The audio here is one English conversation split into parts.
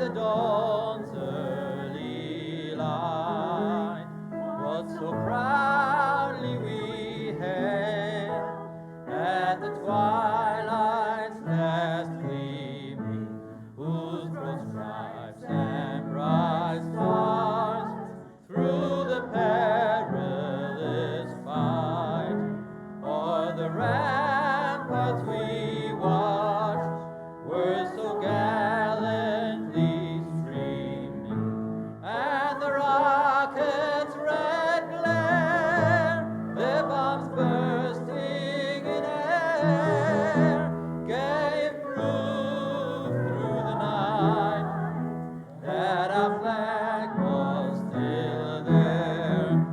the dawn's early light, what so proudly we hailed at the twilight's last gleaming, whose broad stripes and bright stars through the perilous fight o'er the ramparts we watched were so gallantly streaming, and the rockets' red glare, their bombs bursting in air, gave proof through the night that our flag was still there.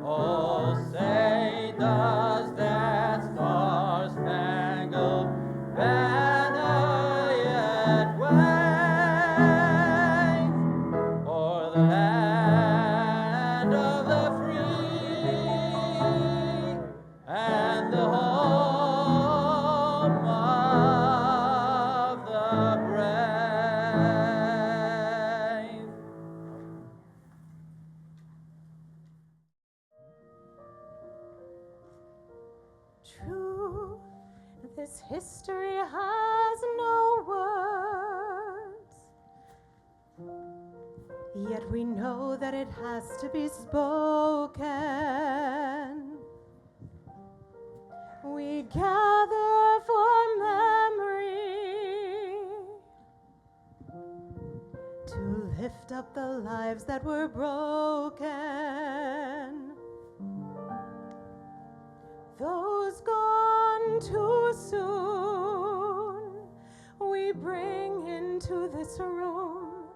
Oh, say does that star-spangled banner yet wave o'er the land of the free and the home of the brave? True, this history has no words, yet we know that it has to be spoken. We gather for memory, to lift up the lives that were broken, those gone too soon. We bring into this room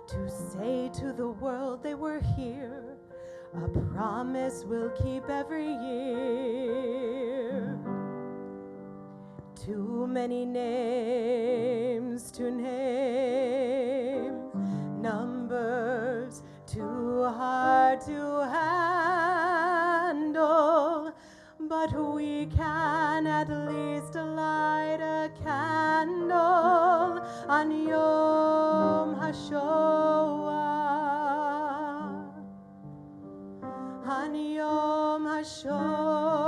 to say to the world they were here, a promise we'll keep every year. Too many names to name, numbers too hard to handle, but we can at least light a candle on Yom HaShoah, on Yom HaShoah.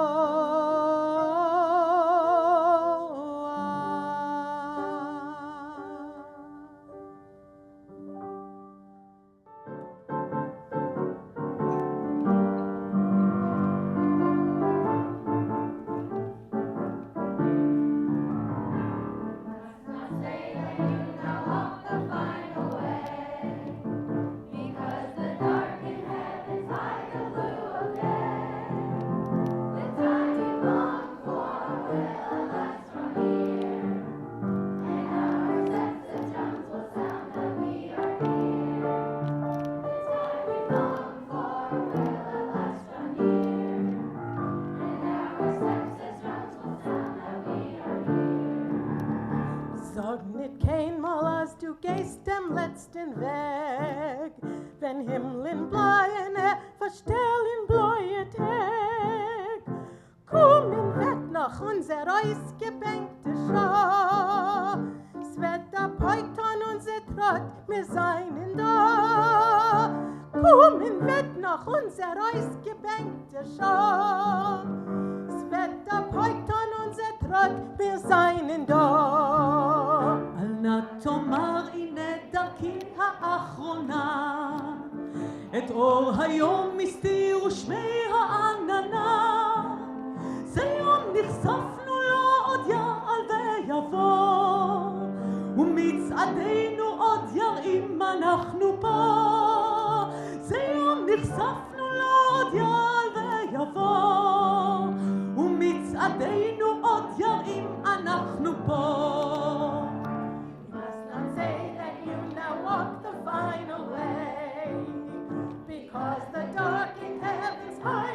Sorgnet kein mal als du gehst dem letzten Weg, wenn Himmeln bleien, verstellen bläue Tag. Kommen wird noch unser ausgebänkte Schau, es wird der Peut an unser Trott, wir seien da. Kommen wird noch unser ausgebänkte Schau, es wird der Peut an unser Trott, wir seien da. אל נא תאמר הנה דרכי האחרונה, את אור היום מסתיר ושמי העננה. זה יום נחשפנו לו עוד יעל ויבוא, ומצעדינו עוד יראים אנחנו פה. זה יום נחשפנו לו עוד יעל ויבוא, ומצעדינו עוד יראים אנחנו פה. Final way, because the dark in heaven's high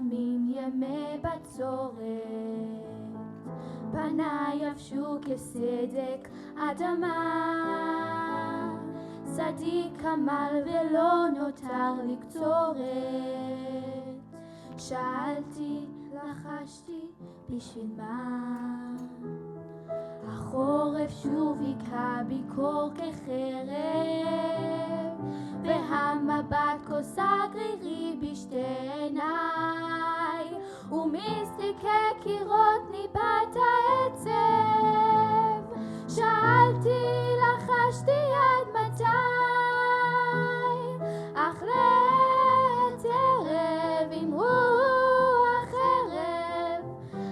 ימים ימי בצורת, פניי יבשו כסדק אדמה, צדיק עמל ולא נותר לי קצורת. שאלתי, לחשתי, בשביל מה? החורף שוב היכה בי קור כחרב, והמבט כוסה גרירי בשתי עיניי, ומסתיקי קירות ניבט העצב. שאלתי, לחשתי עד מתי, אך לעת ערב עם רוח ערב,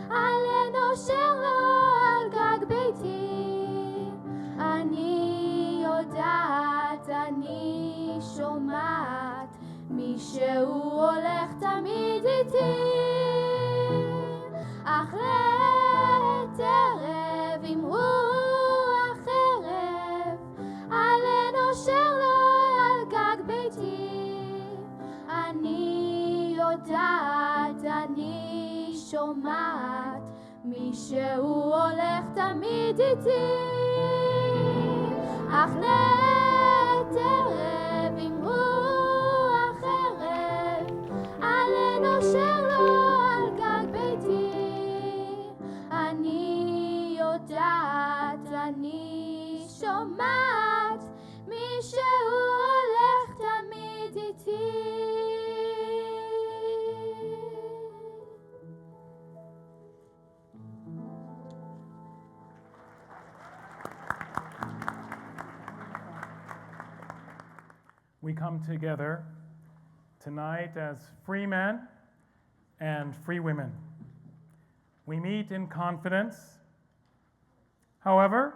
עלה נושר לו על גג ביתי. אני יודעת, אני שומעת, מישהו הולך תמיד איתי, אך לעת ערב עם רוח ערב, עלה נושר לו על גג ביתי. אני יודעת, אני שומעת, מישהו הולך תמיד איתי, אך לעת ערב עם רוח ערב, עלה נושר לו על גג ביתי. אני יודעת, אני שומעת, מישהו הולך תמיד איתי. We come together tonight as free men and free women. We meet in confidence. However,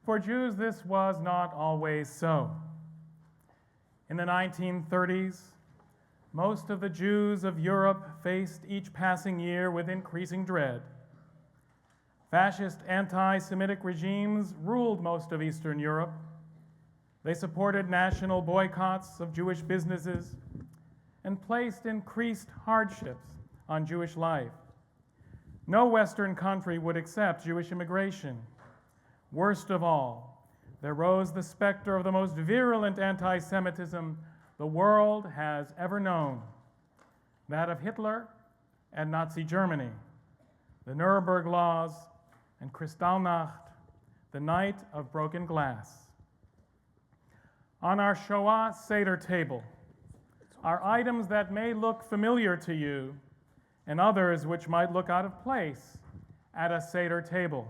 for Jews, this was not always so. In the 1930s, most of the Jews of Europe faced each passing year with increasing dread. Fascist anti-Semitic regimes ruled most of Eastern Europe. They supported national boycotts of Jewish businesses and placed increased hardships on Jewish life. No Western country would accept Jewish immigration. Worst of all, there rose the specter of the most virulent anti-Semitism the world has ever known, that of Hitler and Nazi Germany, the Nuremberg Laws, and Kristallnacht, the Night of Broken Glass. On our Shoah Seder table are items that may look familiar to you and others which might look out of place at a Seder table.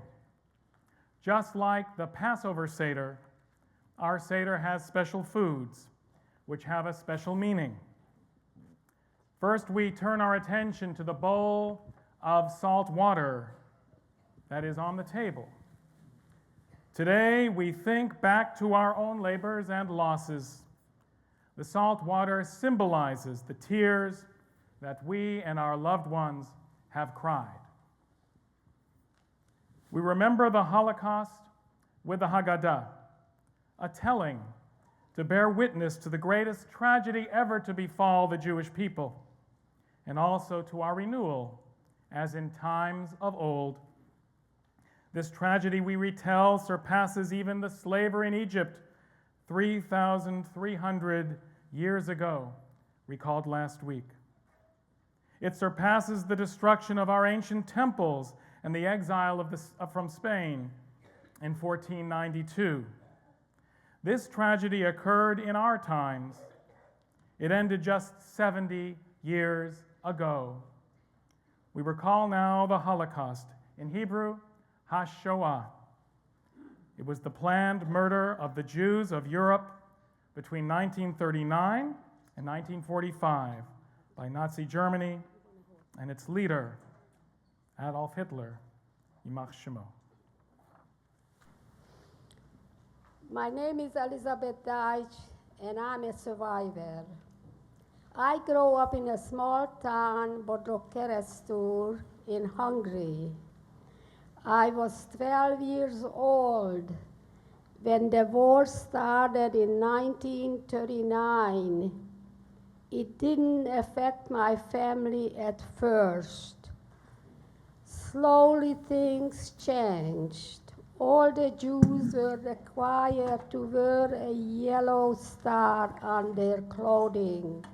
Just like the Passover Seder, our Seder has special foods which have a special meaning. First, we turn our attention to the bowl of salt water that is on the table. Today, we think back to our own labors and losses. The salt water symbolizes the tears that we and our loved ones have cried. We remember the Holocaust with the Haggadah, a telling to bear witness to the greatest tragedy ever to befall the Jewish people, and also to our renewal, as in times of old. This tragedy we retell surpasses even the slavery in Egypt 3,300 years ago, recalled last week. It surpasses the destruction of our ancient temples and the exile from Spain in 1492. This tragedy occurred in our times. It ended just 70 years ago. We recall now the Holocaust, in Hebrew, HaShoah. It was the planned murder of the Jews of Europe between 1939 and 1945 by Nazi Germany and its leader, Adolf Hitler, Yimach Shemo. My name is Elizabeth Deitch, and I'm a survivor. I grew up in a small town, Bodrokerestur, in Hungary. I was 12 years old when the war started in 1939. It didn't affect my family at first. Slowly things changed. All the Jews were required to wear a yellow star on their clothing.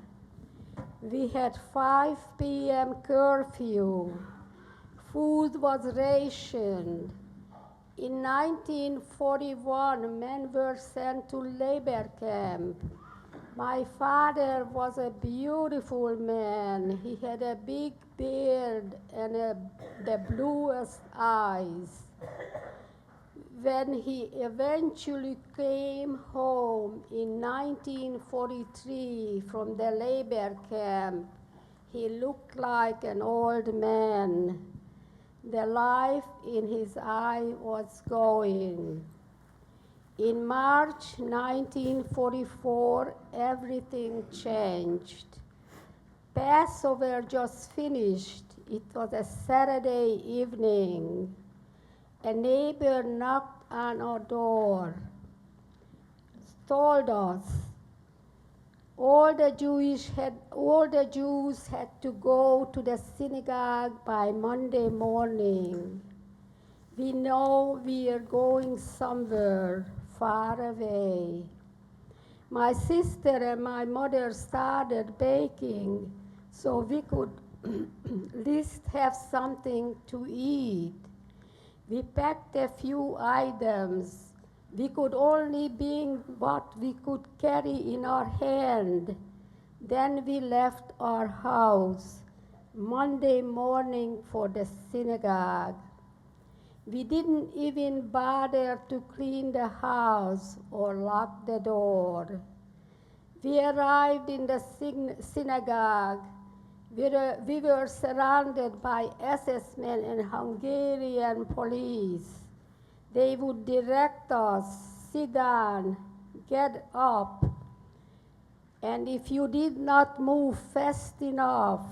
We had 5 p.m. curfew. Food was rationed. In 1941, men were sent to labor camp. My father was a beautiful man. He had a big beard and the bluest eyes. When he eventually came home in 1943 from the labor camp, he looked like an old man. The life in his eye was going. In March 1944, everything changed. Passover just finished. It was a Saturday evening. A neighbor knocked on our door, told us all the Jews had to go to the synagogue by Monday morning. We know we are going somewhere far away. My sister and my mother started baking so we could at least have something to eat. We packed a few items. We could only bring what we could carry in our hand. Then we left our house Monday morning for the synagogue. We didn't even bother to clean the house or lock the door. We arrived in the synagogue. We were surrounded by SS men and Hungarian police. They would direct us, sit down, get up, and if you did not move fast enough,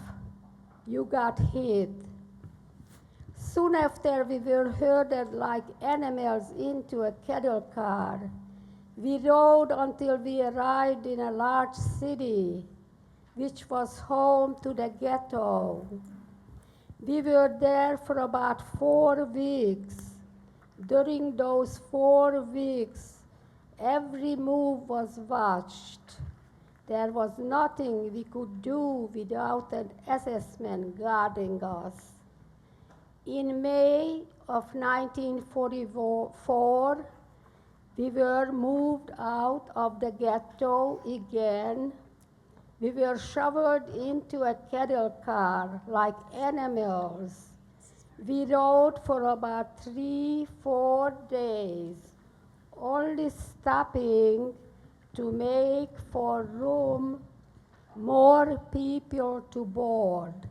you got hit. Soon after, we were herded like animals into a cattle car. We rode until we arrived in a large city, which was home to the ghetto. We were there for about 4 weeks. During those 4 weeks, every move was watched. There was nothing we could do without an SS man guarding us. In May of 1944, we were moved out of the ghetto again. We were shoveled into a cattle car like animals. We rode for about 3-4 days, only stopping to make for room, more people to board.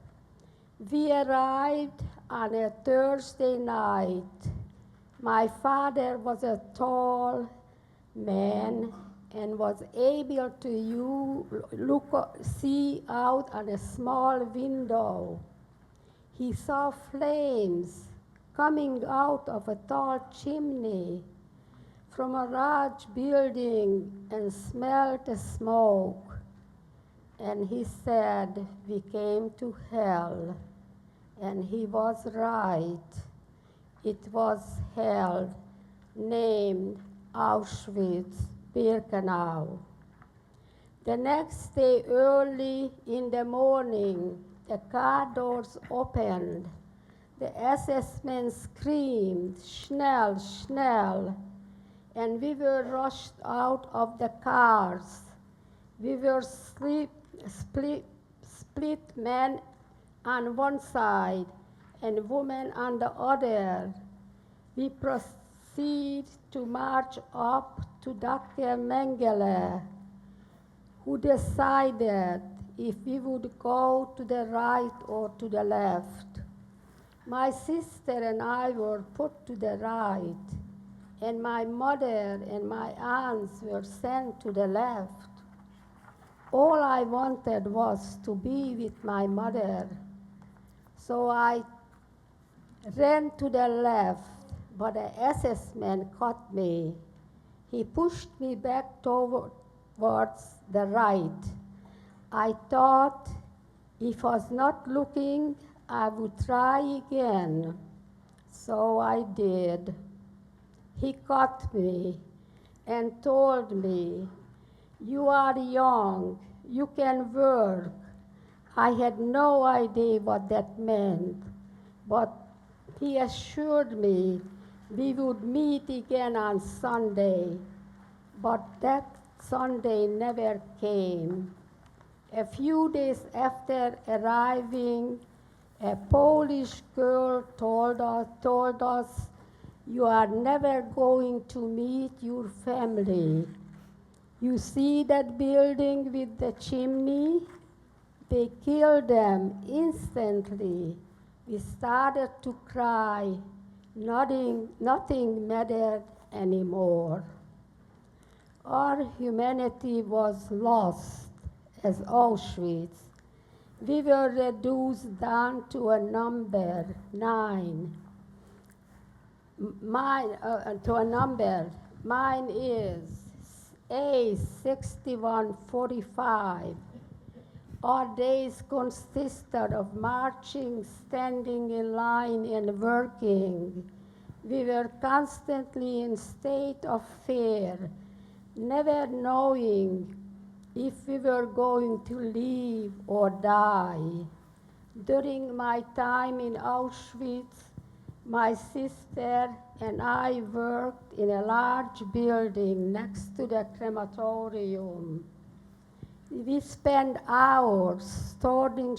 We arrived on a Thursday night. My father was a tall man and was able to see out on a small window. He saw flames coming out of a tall chimney from a large building and smelled the smoke. And he said, "We came to hell." And he was right. It was hell, named Auschwitz-Birkenau. The next day, early in the morning, the car doors opened. The SS men screamed, "Schnell, schnell," and we were rushed out of the cars. We were split men on one side and women on the other. We proceed to march up to Dr. Mengele, who decided if we would go to the right or to the left. My sister and I were put to the right, and my mother and my aunts were sent to the left. All I wanted was to be with my mother. So I ran to the left, but the SS man caught me. He pushed me back towards the right. I thought if I was not looking, I would try again. So I did. He caught me and told me, "You are young, you can work." I had no idea what that meant, but he assured me we would meet again on Sunday. But that Sunday never came. A few days after arriving, a Polish girl told us, "You are never going to meet your family. You see that building with the chimney? They killed them instantly." We started to cry. Nothing mattered anymore. Our humanity was lost as Auschwitz. We were reduced down to a number 9. Mine is A6145. Our days consisted of marching, standing in line, and working. We were constantly in state of fear, never knowing if we were going to live or die. During my time in Auschwitz, my sister and I worked in a large building next to the crematorium. We spent hours sorting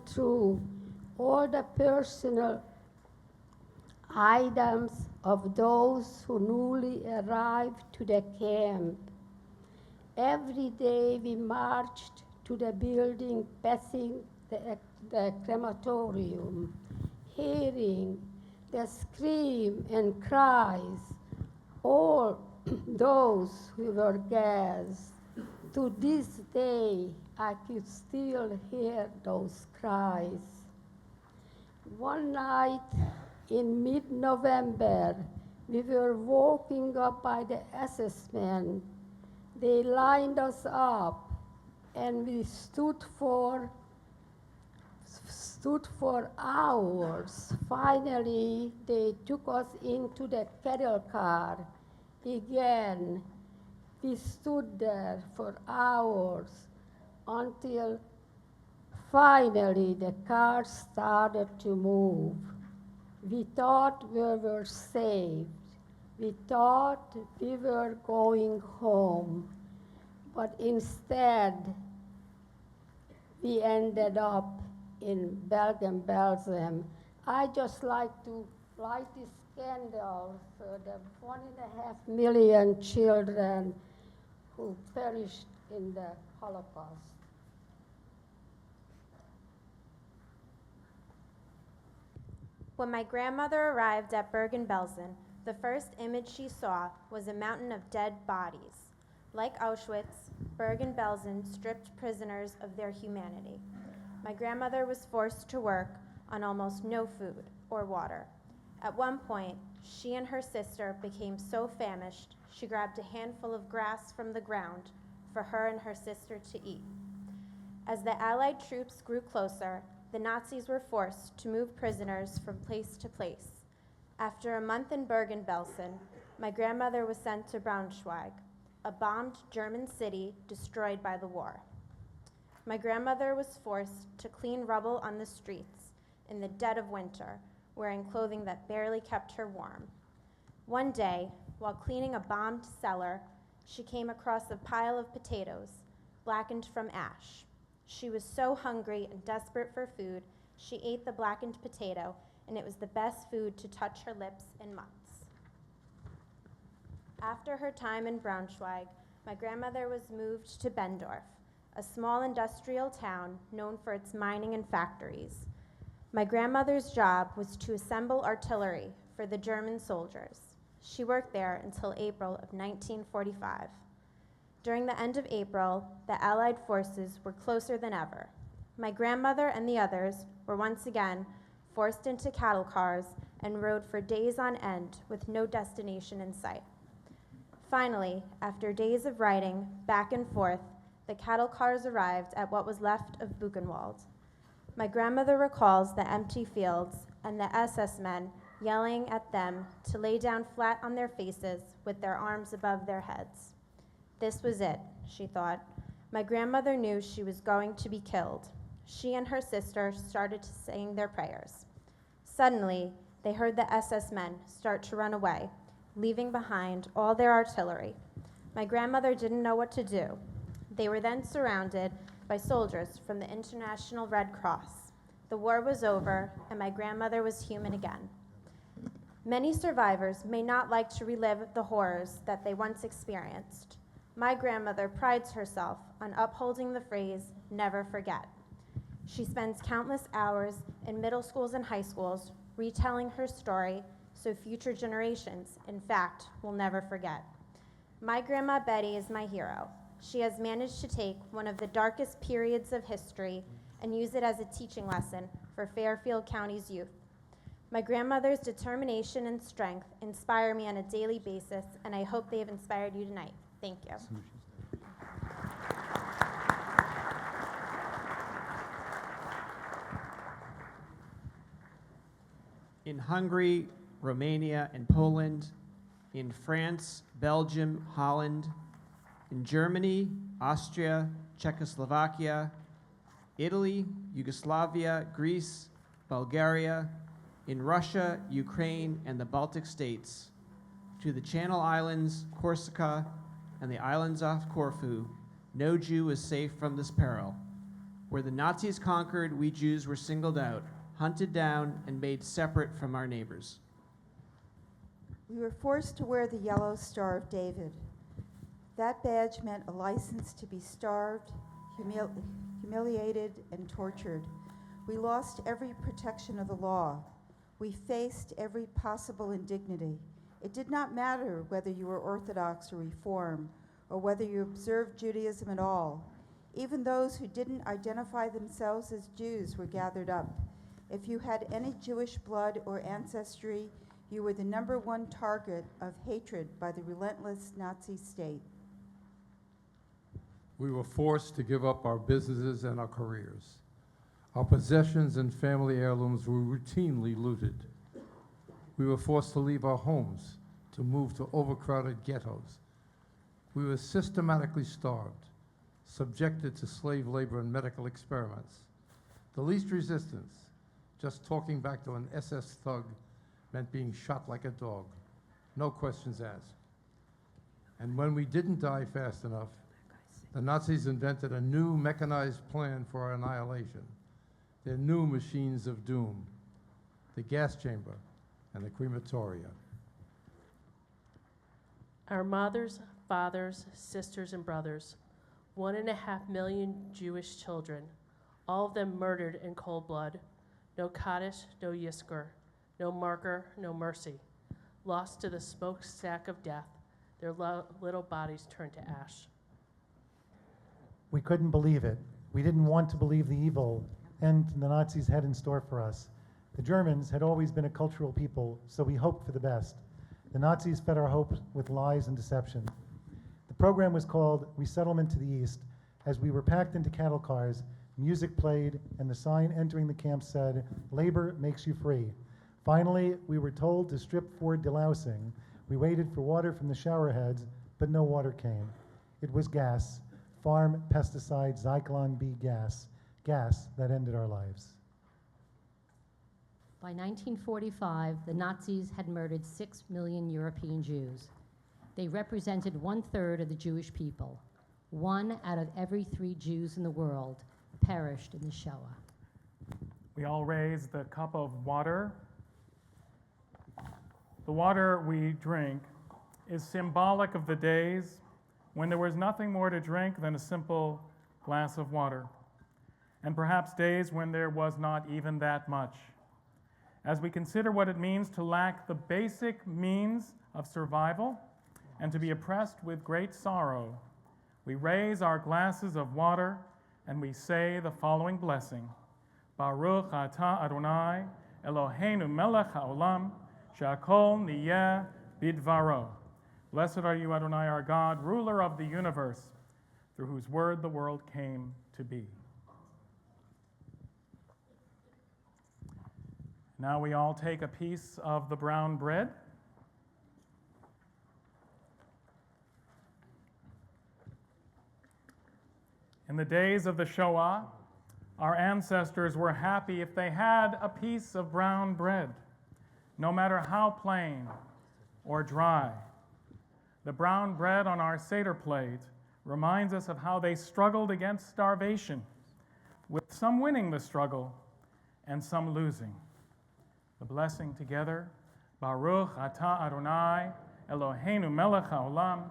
through all the personal items of those who newly arrived to the camp. Every day we marched to the building, passing the crematorium, hearing the scream and cries, all those who were gassed. To this day, I could still hear those cries. One night in mid-November, we were walking up by the SS men. They lined us up, and we stood for hours. Finally, they took us into the cattle car. Again, we stood there for hours until finally the car started to move. We thought we were saved. We thought we were going home. But instead, we ended up in Belgium. I just like to light this candle for the 1.5 million children who perished in the Holocaust. When my grandmother arrived at Bergen-Belsen, the first image she saw was a mountain of dead bodies. Like Auschwitz, Bergen-Belsen stripped prisoners of their humanity. My grandmother was forced to work on almost no food or water. At one point, she and her sister became so famished, she grabbed a handful of grass from the ground for her and her sister to eat. As the Allied troops grew closer, the Nazis were forced to move prisoners from place to place. After a month in Bergen-Belsen, my grandmother was sent to Braunschweig, a bombed German city destroyed by the war. My grandmother was forced to clean rubble on the streets in the dead of winter, wearing clothing that barely kept her warm. One day, while cleaning a bombed cellar, she came across a pile of potatoes, blackened from ash. She was so hungry and desperate for food, she ate the blackened potato, and it was the best food to touch her lips in months. After her time in Braunschweig, my grandmother was moved to Bendorf, a small industrial town known for its mining and factories. My grandmother's job was to assemble artillery for the German soldiers. She worked there until April of 1945. During the end of April, the Allied forces were closer than ever. My grandmother and the others were once again forced into cattle cars and rode for days on end with no destination in sight. Finally, after days of riding back and forth, the cattle cars arrived at what was left of Buchenwald. My grandmother recalls the empty fields and the SS men yelling at them to lay down flat on their faces with their arms above their heads. This was it, she thought. My grandmother knew she was going to be killed. She and her sister started saying their prayers. Suddenly, they heard the SS men start to run away, leaving behind all their artillery. My grandmother didn't know what to do. They were then surrounded by soldiers from the International Red Cross. The war was over, and my grandmother was human again. Many survivors may not like to relive the horrors that they once experienced. My grandmother prides herself on upholding the phrase, never forget. She spends countless hours in middle schools and high schools retelling her story so future generations, in fact, will never forget. My grandma Betty is my hero. She has managed to take one of the darkest periods of history and use it as a teaching lesson for Fairfield County's youth. My grandmother's determination and strength inspire me on a daily basis, and I hope they have inspired you tonight. Thank you. In Hungary, Romania, and Poland, in France, Belgium, Holland, in Germany, Austria, Czechoslovakia, Italy, Yugoslavia, Greece, Bulgaria, in Russia, Ukraine, and the Baltic states, to the Channel Islands, Corsica, and the islands off Corfu, no Jew is safe from this peril. Where the Nazis conquered, we Jews were singled out, hunted down, and made separate from our neighbors. We were forced to wear the yellow Star of David. That badge meant a license to be starved, humiliated, and tortured. We lost every protection of the law. We faced every possible indignity. It did not matter whether you were Orthodox or Reform, or whether you observed Judaism at all. Even those who didn't identify themselves as Jews were gathered up. If you had any Jewish blood or ancestry, you were the number one target of hatred by the relentless Nazi state. We were forced to give up our businesses and our careers. Our possessions and family heirlooms were routinely looted. We were forced to leave our homes to move to overcrowded ghettos. We were systematically starved, subjected to slave labor and medical experiments. The least resistance, just talking back to an SS thug, meant being shot like a dog. No questions asked. And when we didn't die fast enough, the Nazis invented a new mechanized plan for our annihilation. Their new machines of doom, the gas chamber and the crematoria. Our mothers, fathers, sisters, and brothers, 1.5 million Jewish children, all of them murdered in cold blood. No Kaddish, no Yizkor, no marker, no mercy. Lost to the smokestack of death, their little bodies turned to ash. We couldn't believe it. We didn't want to believe the evil and the Nazis had in store for us. The Germans had always been a cultural people, so we hoped for the best. The Nazis fed our hopes with lies and deception. The program was called Resettlement to the East. As we were packed into cattle cars, music played, and the sign entering the camp said, "Labor makes you free." Finally, we were told to strip for delousing. We waited for water from the shower heads, but no water came. It was gas, farm pesticide Zyklon B gas that ended our lives. By 1945, the Nazis had murdered 6 million European Jews. They represented 1/3 of the Jewish people. 1 out of every 3 Jews in the world perished in the Shoah. We all raise the cup of water. The water we drink is symbolic of the days when there was nothing more to drink than a simple glass of water, and perhaps days when there was not even that much. As we consider what it means to lack the basic means of survival and to be oppressed with great sorrow, we raise our glasses of water and we say the following blessing: Baruch atah Adonai Eloheinu melech haolam she'akol niyeh bidvaro. Blessed are you, Adonai, our God, ruler of the universe, through whose word the world came to be. Now we all take a piece of the brown bread. In the days of the Shoah, our ancestors were happy if they had a piece of brown bread, no matter how plain or dry. The brown bread on our Seder plate reminds us of how they struggled against starvation, with some winning the struggle and some losing. The blessing together, Baruch Atah Adonai, Eloheinu melech haolam,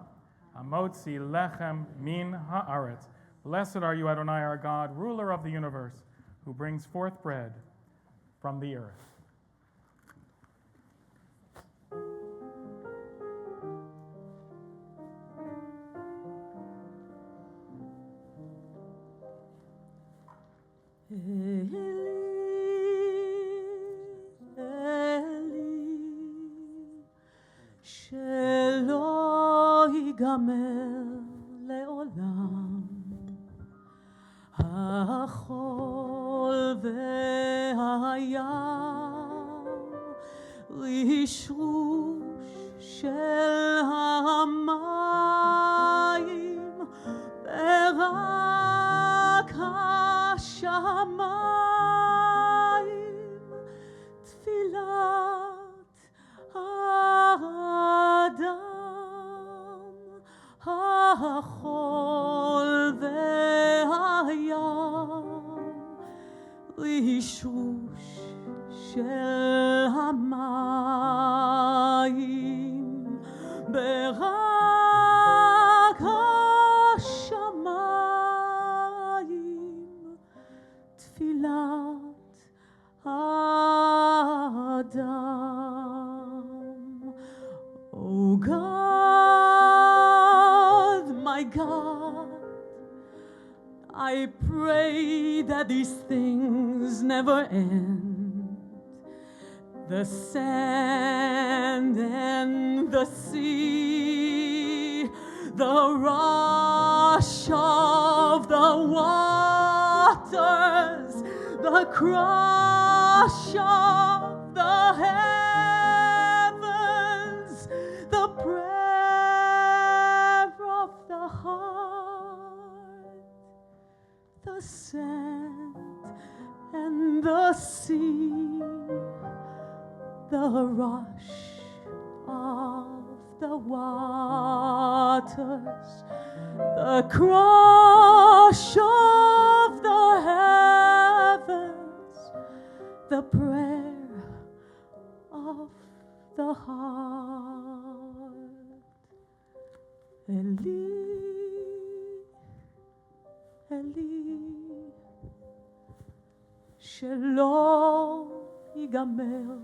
hamotzi lechem min haaretz. Blessed are you, Adonai, our God, ruler of the universe, who brings forth bread from the earth. שלא ייגמר לעולם החול והים רשרוש של המים ורק השמיים תפילת האדם החול והים רשרוש של המים ברק השמיים תפילת האדם. Oh God, my God, I pray that these things never end. The sand and the sea, the rush of the waters, the crush of the heavens, the prayer of the heart, the sand and the sea, the rush of the waters, the crush of the heavens, the prayer of the heart. Eli, Eli, שלא ייגמר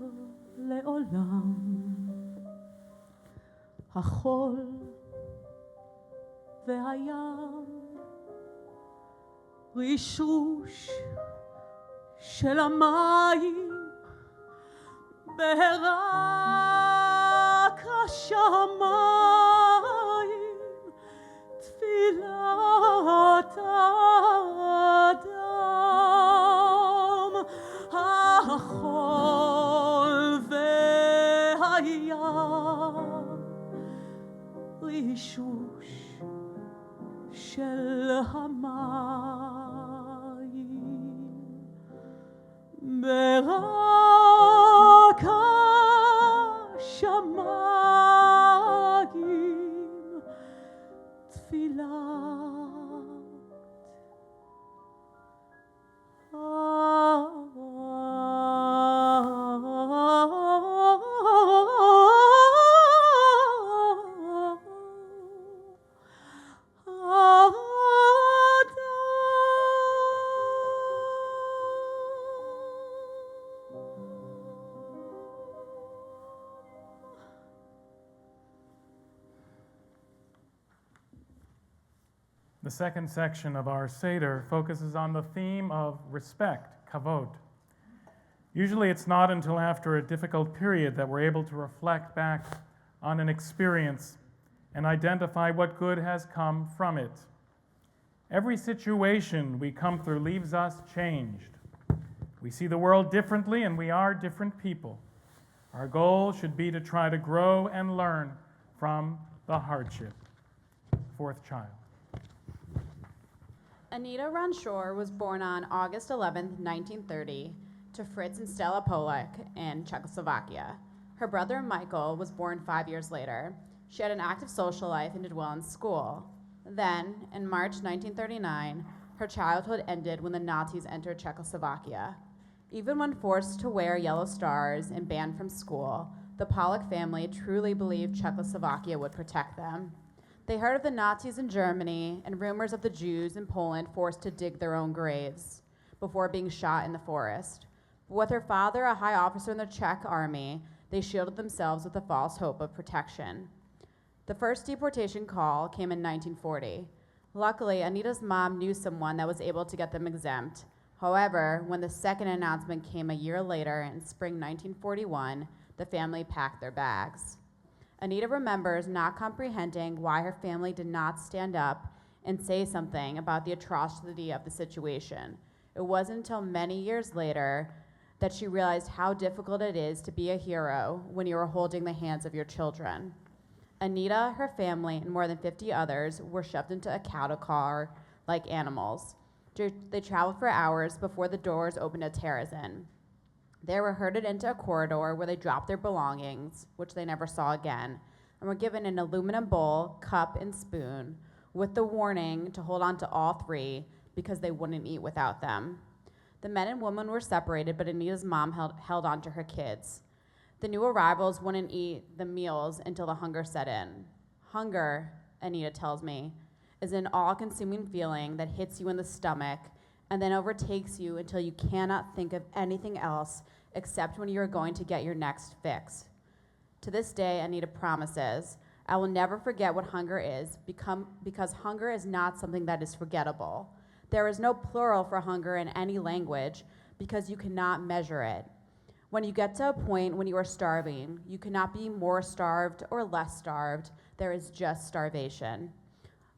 לעולם החול והים רשרוש של המים ברק השמיים תפילת האדם החול והים רשרוש של המים ברק השמיים תפילת The second section of our Seder focuses on the theme of respect, kavod. Usually it's not until after a difficult period that we're able to reflect back on an experience and identify what good has come from it. Every situation we come through leaves us changed. We see the world differently, and we are different people. Our goal should be to try to grow and learn from the hardship. Fourth child. Anita Ronshore was born on August 11, 1930, to Fritz and Stella Polak in Czechoslovakia. Her brother Michael was born 5 years later. She had an active social life and did well in school. Then, in March 1939, her childhood ended when the Nazis entered Czechoslovakia. Even when forced to wear yellow stars and banned from school, the Polak family truly believed Czechoslovakia would protect them. They heard of the Nazis in Germany and rumors of the Jews in Poland forced to dig their own graves before being shot in the forest. But with her father, a high officer in the Czech army, they shielded themselves with a false hope of protection. The first deportation call came in 1940. Luckily, Anita's mom knew someone that was able to get them exempt. However, when the second announcement came a year later in spring 1941, the family packed their bags. Anita remembers not comprehending why her family did not stand up and say something about the atrocity of the situation. It wasn't until many years later that she realized how difficult it is to be a hero when you are holding the hands of your children. Anita, her family, and more than 50 others were shoved into a cattle car like animals. They traveled for hours before the doors opened at Terezin. They were herded into a corridor where they dropped their belongings, which they never saw again, and were given an aluminum bowl, cup, and spoon, with the warning to hold on to all three because they wouldn't eat without them. The men and women were separated, but Anita's mom held on to her kids. The new arrivals wouldn't eat the meals until the hunger set in. Hunger, Anita tells me, is an all-consuming feeling that hits you in the stomach and then overtakes you until you cannot think of anything else except when you are going to get your next fix. To this day, Anita promises, I will never forget what hunger is because hunger is not something that is forgettable. There is no plural for hunger in any language because you cannot measure it. When you get to a point when you are starving, you cannot be more starved or less starved. There is just starvation.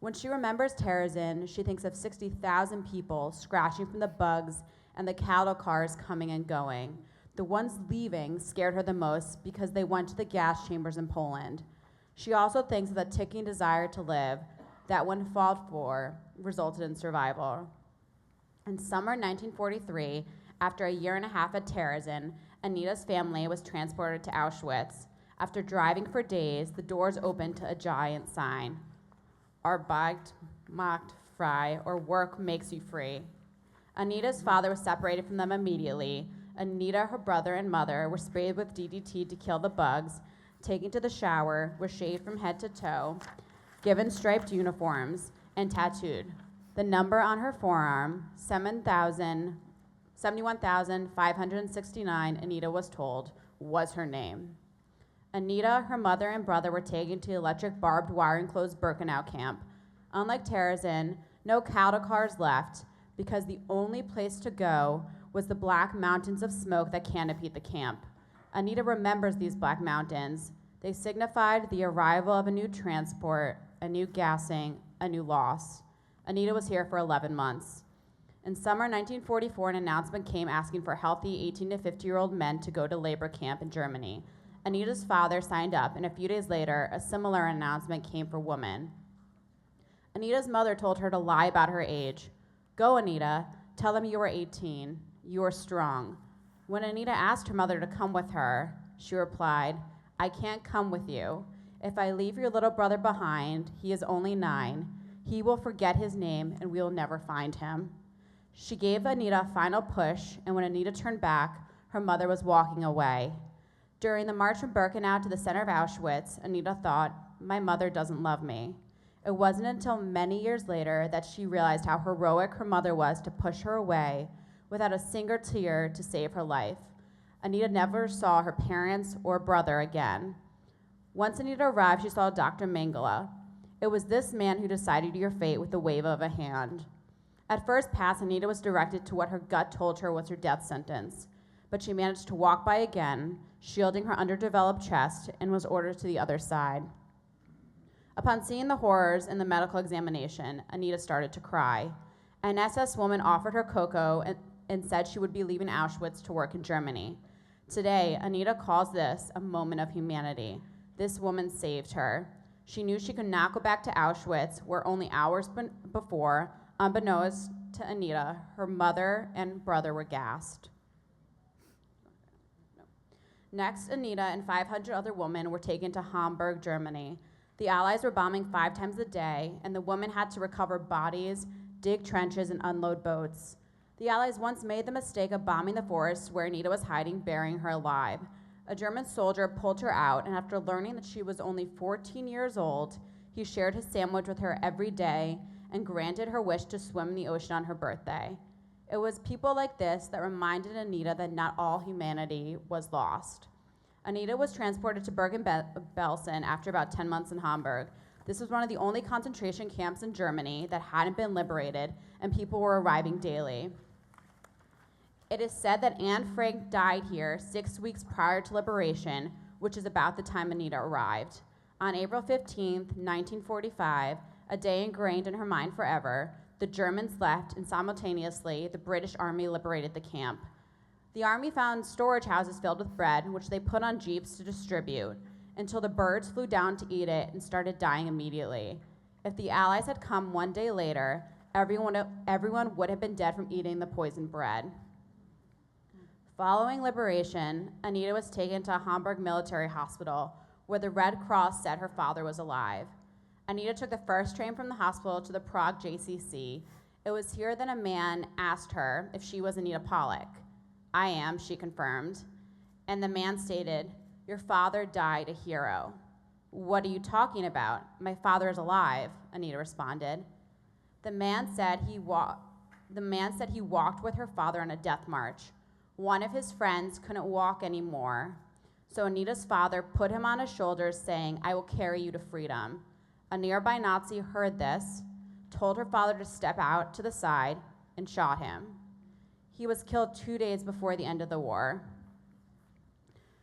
When she remembers Terezin, she thinks of 60,000 people scratching from the bugs and the cattle cars coming and going. The ones leaving scared her the most because they went to the gas chambers in Poland. She also thinks of the ticking desire to live that, when fought for, resulted in survival. In summer 1943, after a year and a half at Terezin, Anita's family was transported to Auschwitz. After driving for days, the doors opened to a giant sign. Arbeit macht frei, or work makes you free. Anita's father was separated from them immediately. Anita, her brother, and mother were sprayed with DDT to kill the bugs, taken to the shower, were shaved from head to toe, given striped uniforms, and tattooed. The number on her forearm, 71,569, Anita was told, was her name. Anita, her mother, and brother were taken to the electric barbed wire enclosed Birkenau camp. Unlike Terezin, no cattle cars left because the only place to go was the black mountains of smoke that canopied the camp. Anita remembers these black mountains. They signified the arrival of a new transport, a new gassing, a new loss. Anita was here for 11 months. In summer 1944, an announcement came asking for healthy 18 to 50-year-old men to go to labor camp in Germany. Anita's father signed up, and a few days later, a similar announcement came for women. Anita's mother told her to lie about her age. Go, Anita, tell them you are 18. You are strong. When Anita asked her mother to come with her, she replied, I can't come with you. If I leave your little brother behind, he is only 9. He will forget his name, and we will never find him. She gave Anita a final push, and when Anita turned back, her mother was walking away. During the march from Birkenau to the center of Auschwitz, Anita thought, my mother doesn't love me. It wasn't until many years later that she realized how heroic her mother was to push her away without a single tear to save her life. Anita never saw her parents or brother again. Once Anita arrived, she saw Dr. Mengele. It was this man who decided your fate with the wave of a hand. At first pass, Anita was directed to what her gut told her was her death sentence, but she managed to walk by again, shielding her underdeveloped chest, and was ordered to the other side. Upon seeing the horrors in the medical examination, Anita started to cry. An SS woman offered her cocoa and said she would be leaving Auschwitz to work in Germany. Today, Anita calls this a moment of humanity. This woman saved her. She knew she could not go back to Auschwitz, where only hours before, unbeknownst to Anita, her mother and brother were gassed. Next, Anita and 500 other women were taken to Hamburg, Germany. The Allies were bombing 5 times a day, and the women had to recover bodies, dig trenches, and unload boats. The Allies once made the mistake of bombing the forest where Anita was hiding, burying her alive. A German soldier pulled her out, and after learning that she was only 14 years old, he shared his sandwich with her every day and granted her wish to swim in the ocean on her birthday. It was people like this that reminded Anita that not all humanity was lost. Anita was transported to Bergen-Belsen after about 10 months in Hamburg. This was one of the only concentration camps in Germany that hadn't been liberated, and people were arriving daily. It is said that Anne Frank died here 6 weeks prior to liberation, which is about the time Anita arrived. On April 15, 1945, a day ingrained in her mind forever, the Germans left, and simultaneously, the British Army liberated the camp. The Army found storage houses filled with bread, which they put on jeeps to distribute, until the birds flew down to eat it and started dying immediately. If the Allies had come one day later, everyone would have been dead from eating the poisoned bread. Following liberation, Anita was taken to a Hamburg military hospital, where the Red Cross said her father was alive. Anita took the first train from the hospital to the Prague JCC. It was here that a man asked her if she was Anita Pollock. "I am," she confirmed. And the man stated, "Your father died a hero." "What are you talking about? My father is alive," Anita responded. The man said he walked with her father on a death march. One of his friends couldn't walk anymore, so Anita's father put him on his shoulders, saying, "I will carry you to freedom." A nearby Nazi heard this, told her father to step out to the side, and shot him. He was killed 2 days before the end of the war.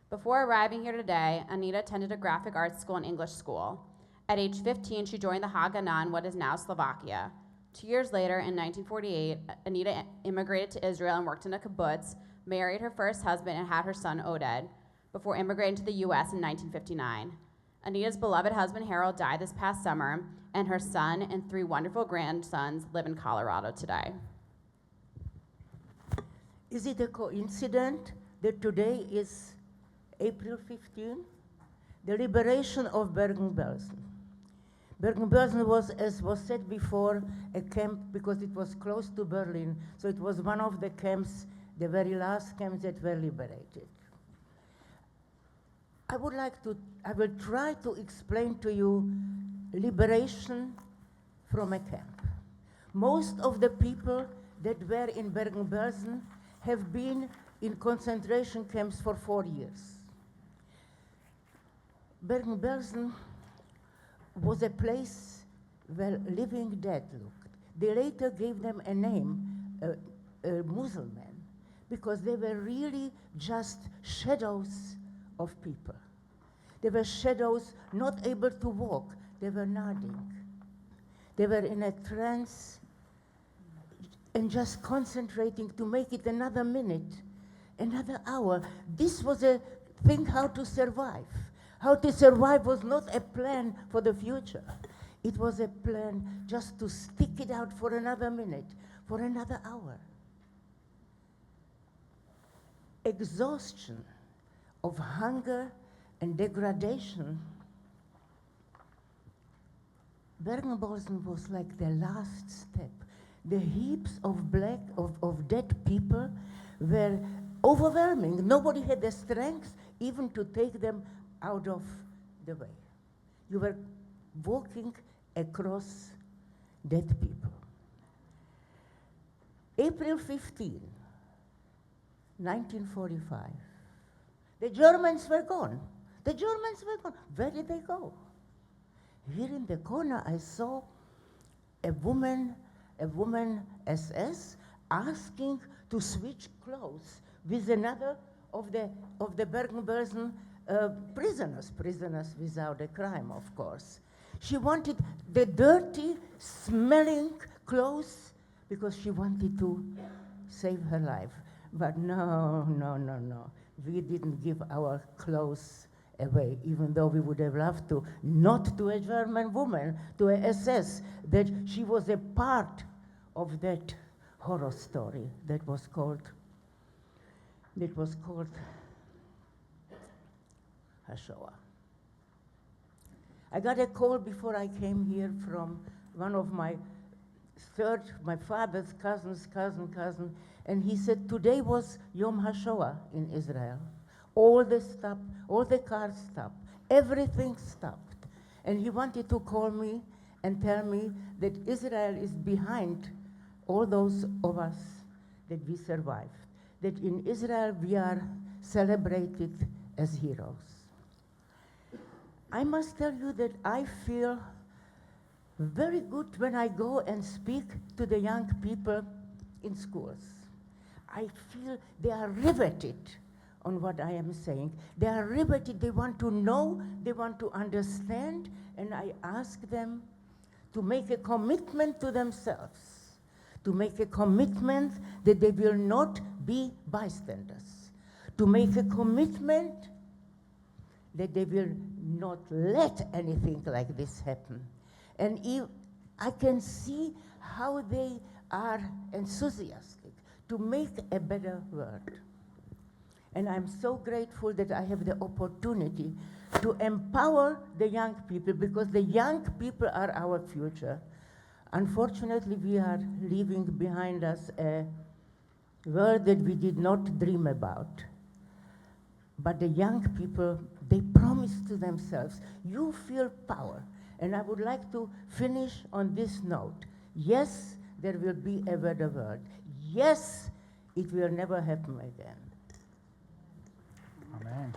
Before arriving here today, Anita attended a graphic arts school and English school. At age 15, she joined the Haganah in what is now Slovakia. 2 years later, in 1948, Anita immigrated to Israel and worked in a kibbutz, married her first husband, and had her son Oded, before immigrating to the US in 1959. Anita's beloved husband, Harold, died this past summer, and her son and 3 wonderful grandsons live in Colorado today. Is it a coincidence that today is April 15? The liberation of Bergen-Belsen. Bergen-Belsen was, as was said before, a camp because it was close to Berlin, so it was one of the camps, the very last camps that were liberated. I will try to explain to you liberation from a camp. Most of the people that were in Bergen-Belsen have been in concentration camps for 4 years. Bergen-Belsen was a place where living dead looked. They later gave them a name, Muslims, because they were really just shadows of people. They were shadows not able to walk. They were nodding. They were in a trance and just concentrating to make it another minute, another hour. This was a thing how to survive. How to survive was not a plan for the future. It was a plan just to stick it out for another minute, for another hour. Exhaustion of hunger and degradation. Bergen-Belsen was like the last step. The heaps of dead people were overwhelming. Nobody had the strength even to take them out of the way. You were walking across dead people. April 15, 1945. The Germans were gone. The Germans were gone. Where did they go? Here in the corner, I saw a woman SS asking to switch clothes with another of the Bergen-Belsen prisoners without a crime, of course. She wanted the dirty, smelling clothes because she wanted to save her life. But no, no, no, no. We didn't give our clothes away, even though we would have loved to, not to a German woman, to a SS, that she was a part of that horror story that was called HaShoah. I got a call before I came here from one of my father's cousin, and he said today was Yom HaShoah in Israel. All the cars stopped, everything stopped. And he wanted to call me and tell me that Israel is behind all those of us that we survived. That in Israel we are celebrated as heroes. I must tell you that I feel very good when I go and speak to the young people in schools. I feel they are riveted on what I am saying. They are riveted, they want to know, they want to understand, and I ask them to make a commitment to themselves, to make a commitment that they will not be bystanders, to make a commitment that they will not let anything like this happen. And I can see how they are enthusiastic to make a better world. And I'm so grateful that I have the opportunity to empower the young people, because the young people are our future. Unfortunately, we are leaving behind us a world that we did not dream about. But the young people, they promise to themselves, you feel power. And I would like to finish on this note. Yes, there will be a better world. Yes, it will never happen again. Amen.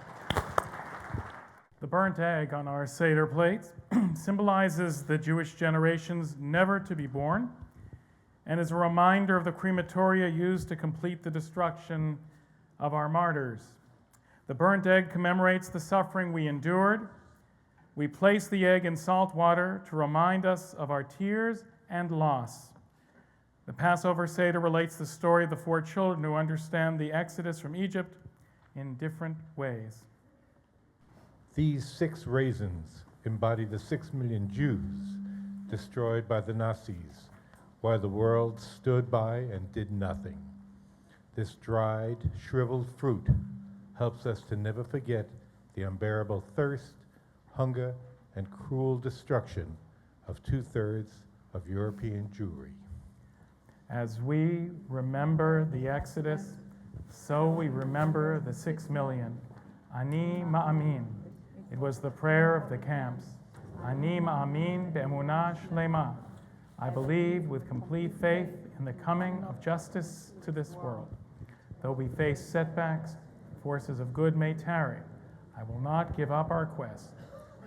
The burnt egg on our Seder plates symbolizes the Jewish generations never to be born, and is a reminder of the crematoria used to complete the destruction of our martyrs. The burnt egg commemorates the suffering we endured. We place the egg in salt water to remind us of our tears and loss. The Passover Seder relates the story of the 4 children who understand the exodus from Egypt in different ways. These 6 raisins embody the 6 million Jews destroyed by the Nazis, while the world stood by and did nothing. This dried, shriveled fruit helps us to never forget the unbearable thirst, hunger, and cruel destruction of 2/3 of European Jewry. As we remember the Exodus, so we remember the 6 million. Ani ma'amin. It was the prayer of the camps. Ani ma'amin be'emunah shlema. I believe with complete faith in the coming of justice to this world. Though we face setbacks, forces of good may tarry. I will not give up our quest.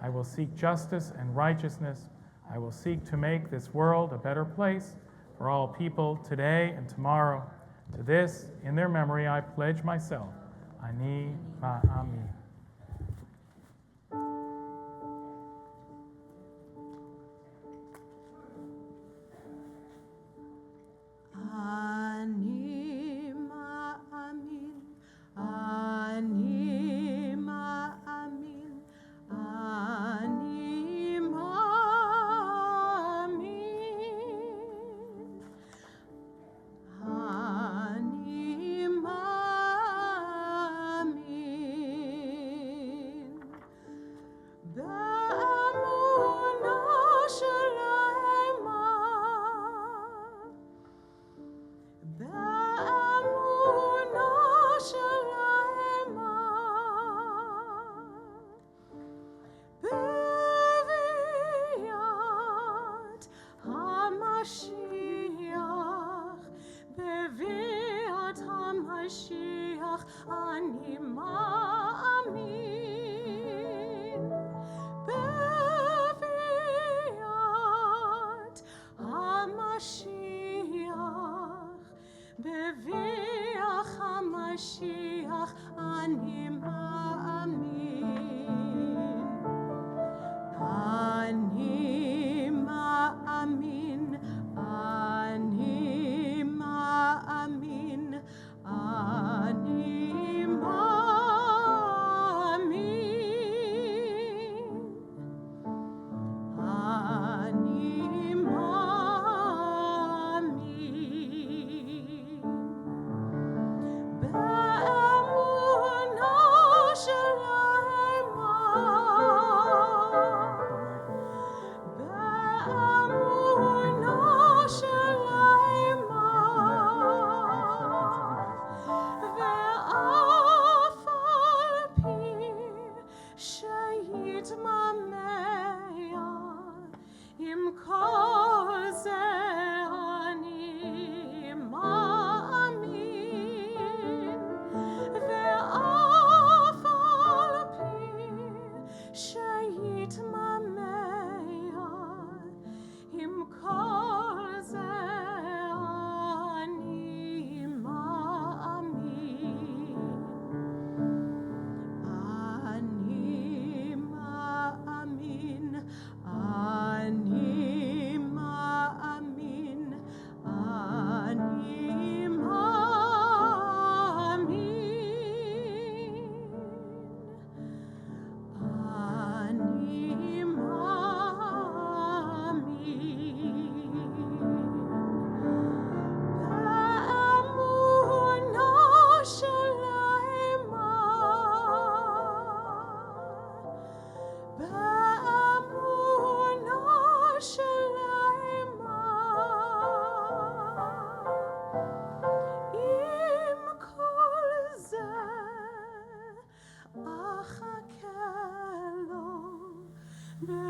I will seek justice and righteousness. I will seek to make this world a better place for all people today and tomorrow. To this, in their memory, I pledge myself. Ani ma'amin. Ani ma'amin, ani ma'amin, ani ma'amin, ani ma'amin. Be'emunah shlema, be'emunah shlema, beviat HaMashiach, beviat HaMashiach, ani ma'amin. Beviat HaMashiach, beviat HaMashiach, ani ma'amin. Ani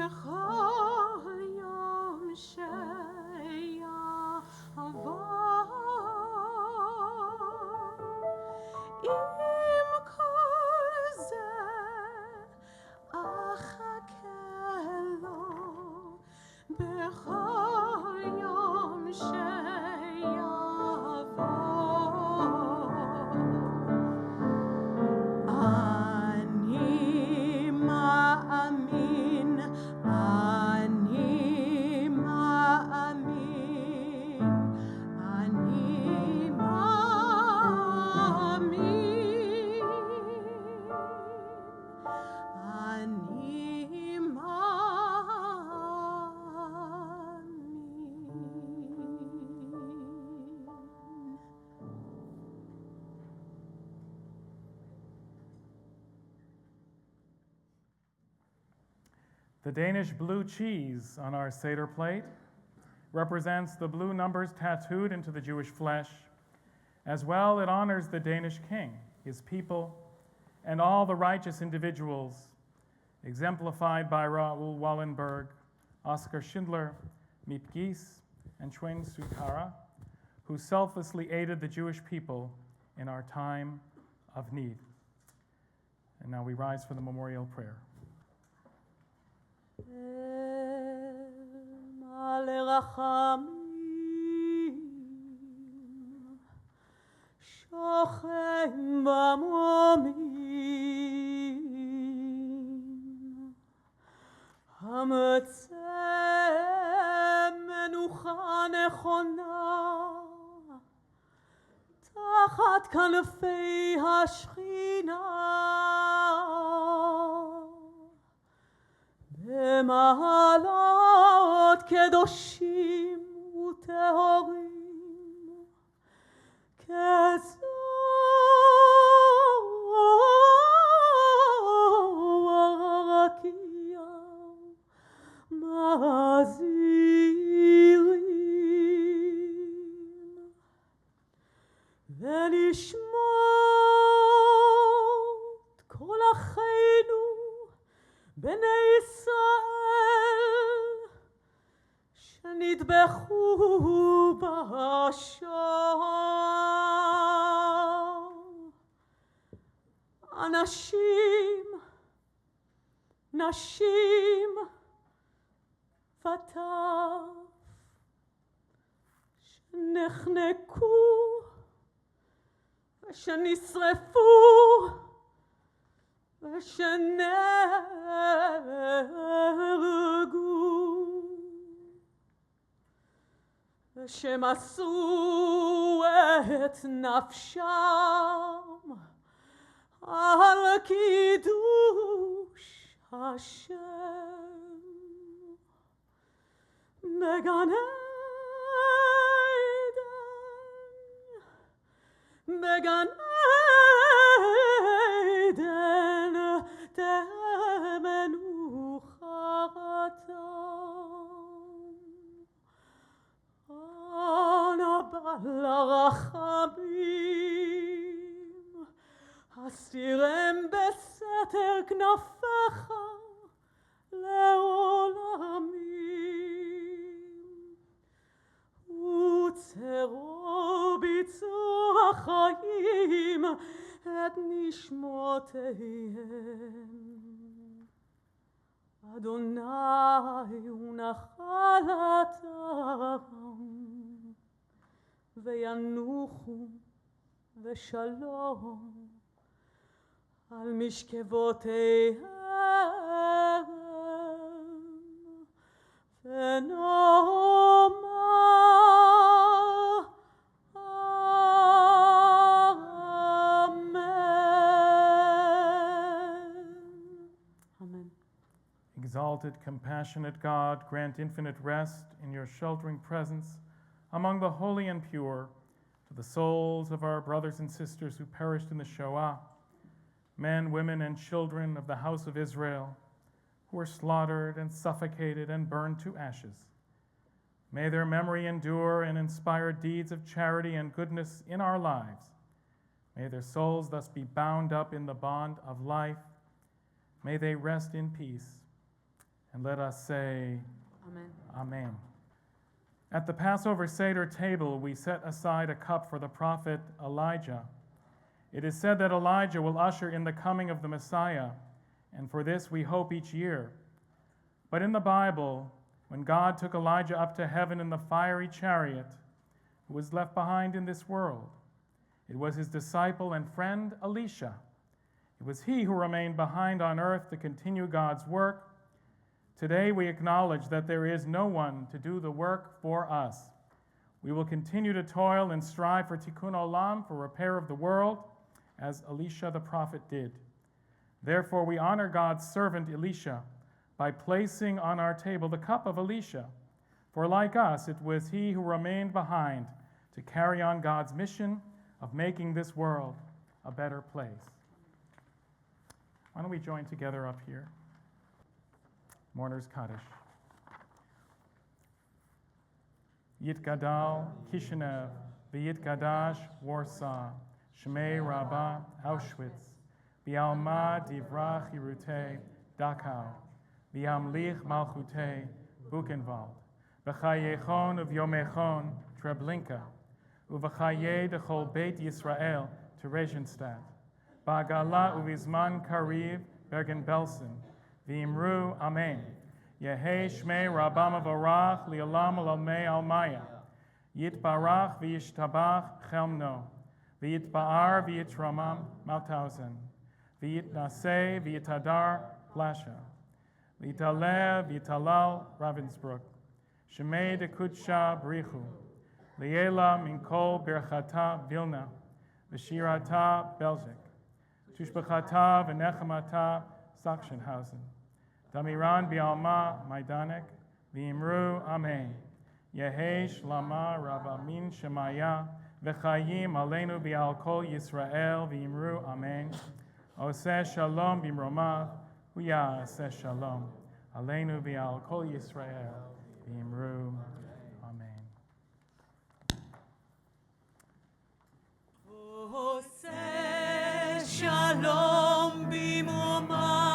בכל יום שיעבור עם כל זה אחכה לו בכל יום שיעבור אני מאמין אני מאמין אני מאמין אני מאמין. The Danish blue cheese on our Seder plate represents the blue numbers tattooed into the Jewish flesh. As well, it honors the Danish king, his people, and all the righteous individuals, exemplified by Raoul Wallenberg, Oskar Schindler, Miep Gies, and Chuen Sukara, who selflessly aided the Jewish people in our time of need. And now we rise for the memorial prayer. מלא רחמים, שוכן במרומים, המצא מנוחה נכונה תחת כנפי השכינה. במעלות קדושים וטהורים כזוהר רקיע מזהירים ונשמות כל אחינו בני ישראל שנטבחו בשואה, אנשים, נשים וטף שנחנקו ושנשרפו ושנהרגו ושמסרו את נפשם על קידוש השם בגן עדן, בגן עדן תהא מנוחתם. אנא בעל הרחמים, הסתירם בסתר כנפיך לעולמים, וצרו ביצוע חיים את נשמותיהם. אדוני הוא נחלתם, וינוחו ושלום על משכבותיהם ונאמר Exalted, compassionate God, grant infinite rest in your sheltering presence among the holy and pure to the souls of our brothers and sisters who perished in the Shoah, men, women, and children of the house of Israel who were slaughtered and suffocated and burned to ashes. May their memory endure and inspire deeds of charity and goodness in our lives. May their souls thus be bound up in the bond of life. May they rest in peace. And let us say, Amen. Amen. At the Passover Seder table, we set aside a cup for the prophet Elijah. It is said that Elijah will usher in the coming of the Messiah, and for this we hope each year. But in the Bible, when God took Elijah up to heaven in the fiery chariot, who was left behind in this world, it was his disciple and friend Elisha. It was he who remained behind on earth to continue God's work. Today we acknowledge that there is no one to do the work for us. We will continue to toil and strive for tikkun olam, for repair of the world, as Elisha the prophet did. Therefore we honor God's servant Elisha by placing on our table the cup of Elisha. For like us, it was he who remained behind to carry on God's mission of making this world a better place. Why don't we join together up here? Mourner's Kaddish. Yitgadal, Kishinev, V'yitgadash, Warsaw, Shmei Rabbah, Auschwitz, V'alma Divrach Yerute, Dachau, V'amlich Malchute, Buchenwald, V'chayechon Uv'yomechon, Treblinka, Uv'chaye Dechol Beit Yisrael, Theresienstadt, Ba'gala Uvizman Kariv, Bergen-Belsen, V'imru Amen. Yehei Shmei Rabbam Avarach Li'olam Alamei Almaya. Yitbarach V'yishtabach Chelmno. V'yitba'ar V'yitramam Mauthausen. V'yitnaseh V'yitadar Plasha. V'yitaleh V'yitalal Ravensbrück. Shemei Dekutsha Brichu. Liela Minkol Berchata Vilna. V'shirata Belgic. Tushbechata V'nechamata Sachsenhausen. Damiran Bialma Maidanek, V'imru Amen. Yehei Shlama Rabbamin Shemaya, V'chayim Aleinu Bial Kol Yisrael, V'imru Amen. Oseh Shalom Bimromav, Uyaseh Shalom. Aleinu Bial Kol Yisrael, V'imru Amen. Oseh Shalom Bimromav.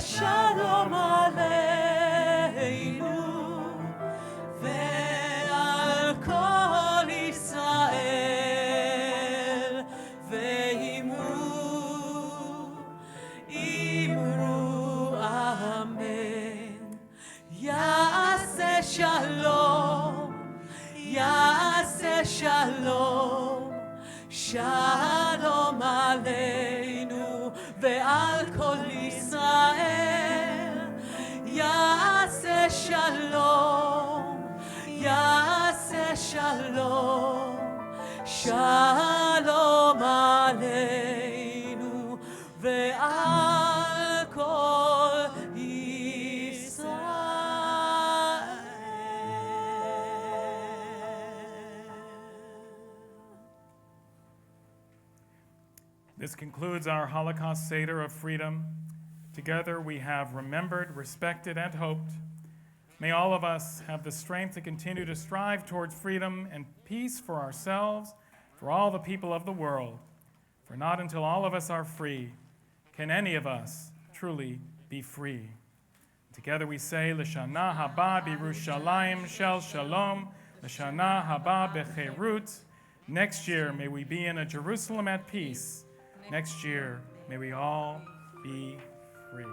Shalom Aleinu ve'al kol Yisrael ve'imru Amen. Ya'aseh Shalom, Ya'aseh Shalom, Shalom Aleinu ve'al kol Yisrael, Ya'aseh Shalom, Ya'aseh Shalom, Shalom Aleinu ve'al kol Yisrael. This concludes our Holocaust Seder of Freedom. Together we have remembered, respected, and hoped. May all of us have the strength to continue to strive towards freedom and peace for ourselves, for all the people of the world. For not until all of us are free can any of us truly be free. Together we say, L'shana haba b'Yerushalayim shel shalom, L'shana haba b'cherut. Next year may we be in a Jerusalem at peace. Next year may we all be free.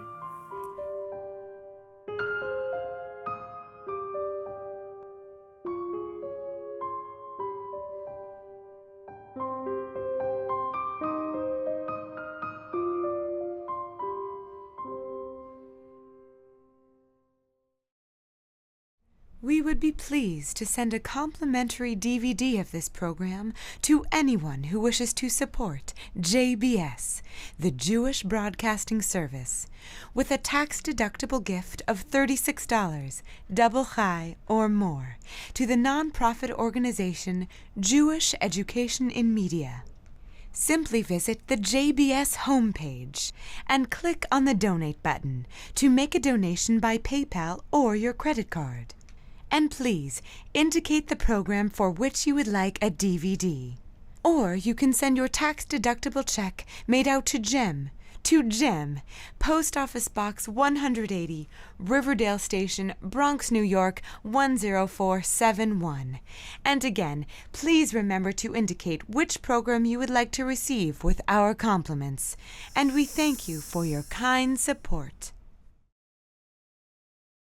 We would be pleased to send a complimentary DVD of this program to anyone who wishes to support JBS, the Jewish Broadcasting Service, with a tax-deductible gift of $36, double chai or more, to the nonprofit organization Jewish Education in Media. Simply visit the JBS homepage and click on the Donate button to make a donation by PayPal or your credit card. And please indicate the program for which you would like a DVD. Or you can send your tax-deductible check made out to JEM, To Jim, Post Office Box 180, Riverdale Station, Bronx, New York 10471. And again, please remember to indicate which program you would like to receive with our compliments. And we thank you for your kind support.